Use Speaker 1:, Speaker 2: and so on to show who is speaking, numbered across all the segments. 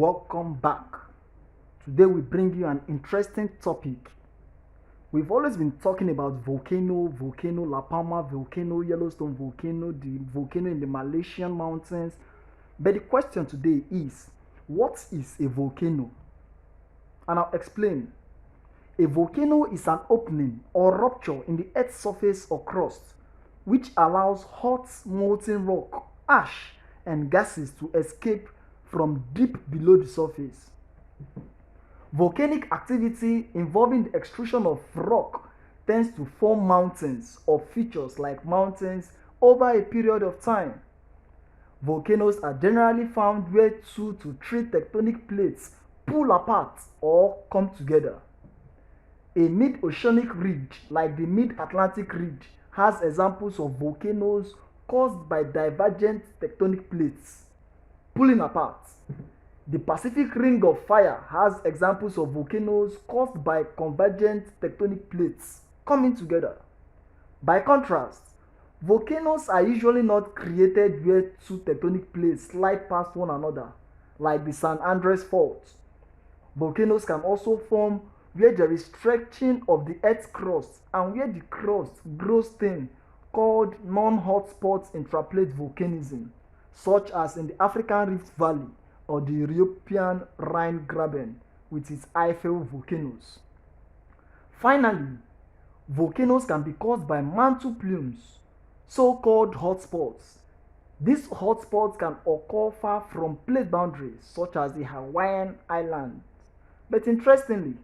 Speaker 1: welcome back. Today we bring you an interesting topic. We've always been talking about volcano La Palma volcano, Yellowstone volcano, the volcano in the Malaysian mountains. But the question today is, what is a volcano? And I'll explain. A volcano is an opening or rupture in the Earth's surface or crust, which allows hot molten rock, ash, and gases to escape from deep below the surface. Volcanic activity involving the extrusion of rock tends to form mountains or features like mountains over a period of time. Volcanoes are generally found where 2 to 3 tectonic plates pull apart or come together. A mid-oceanic ridge like the mid-Atlantic ridge has examples of volcanoes caused by divergent tectonic plates pulling apart. The Pacific Ring of Fire has examples of volcanoes caused by convergent tectonic plates coming together. By contrast, volcanoes are usually not created where 2 tectonic plates slide past one another, like the San Andreas fault. Volcanoes can also form where there is stretching of the Earth's crust and where the crust grows thin, called non-hotspot intraplate volcanism, such as in the African Rift Valley or the European Rhine Graben with its Eifel volcanoes. Finally, volcanoes can be caused by mantle plumes, so-called hotspots. These hotspots can occur far from plate boundaries, such as the Hawaiian Islands. But interestingly,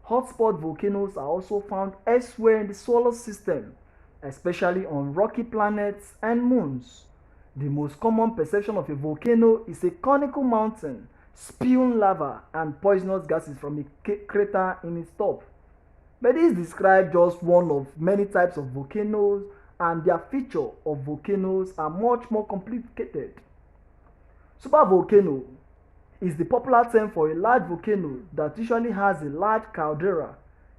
Speaker 1: hotspot volcanoes are also found elsewhere in the solar system, especially on rocky planets and moons. The most common perception of a volcano is a conical mountain spewing lava and poisonous gases from a crater in its top. But this describes just one of many types of volcanoes, and their feature of volcanoes are much more complicated. Supervolcano is the popular term for a large volcano that usually has a large caldera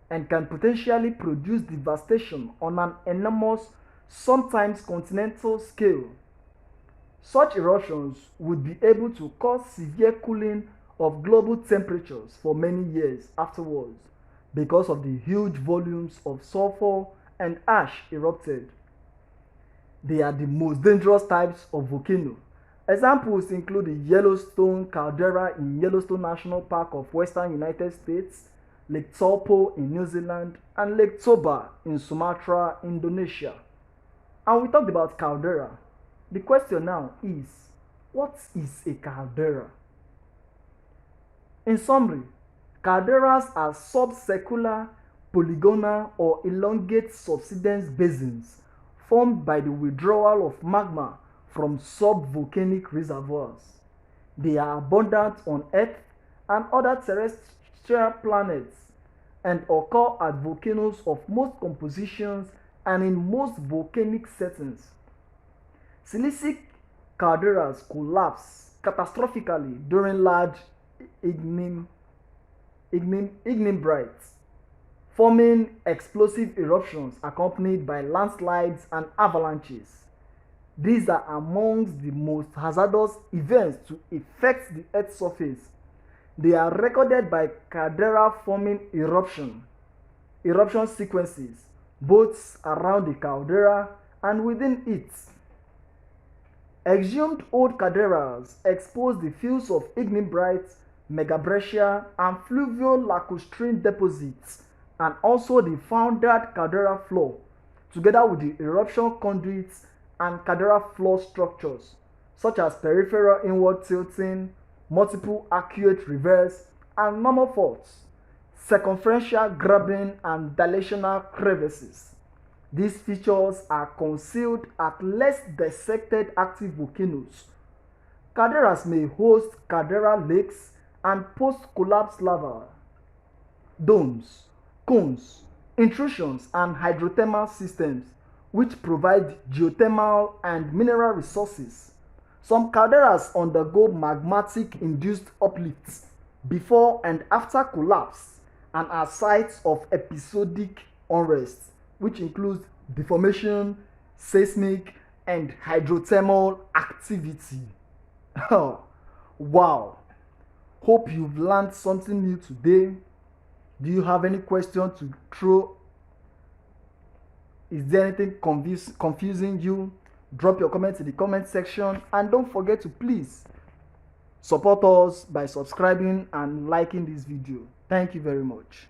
Speaker 1: and can potentially produce devastation on an enormous, sometimes continental scale. Such eruptions would be able to cause severe cooling of global temperatures for many years afterwards because of the huge volumes of sulfur and ash erupted. They are the most dangerous types of volcano. Examples include the Yellowstone Caldera in Yellowstone National Park of Western United States, Lake Taupo in New Zealand, and Lake Toba in Sumatra, Indonesia. And we talked about caldera. The question now is, what is a caldera? In summary, calderas are subcircular, polygonal, or elongate subsidence basins formed by the withdrawal of magma from subvolcanic reservoirs. They are abundant on Earth and other terrestrial planets and occur at volcanoes of most compositions and in most volcanic settings. Silicic calderas collapse catastrophically during large ignimbrites, forming explosive eruptions accompanied by landslides and avalanches. These are amongst the most hazardous events to affect the Earth's surface. They are recorded by caldera-forming eruption sequences, both around the caldera and within it. Exhumed old calderas expose the fields of ignimbrites, megabreccia, and fluvial lacustrine deposits, and also the foundered caldera floor, together with the eruption conduits and caldera floor structures, such as peripheral inward tilting, multiple arcuate reverse, and normal faults, circumferential graben, and dilational crevices. These features are concealed at less dissected active volcanoes. Calderas may host caldera lakes and post-collapse lava, domes, cones, intrusions, and hydrothermal systems, which provide geothermal and mineral resources. Some calderas undergo magmatic-induced uplifts before and after collapse and are sites of episodic unrest, which includes deformation, seismic, and hydrothermal activity. Wow! Hope you've learned something new today. Do you have any question to throw? Is there anything confusing you? Drop your comments in the comment section, and don't forget to please support us by subscribing and liking this video. Thank you very much.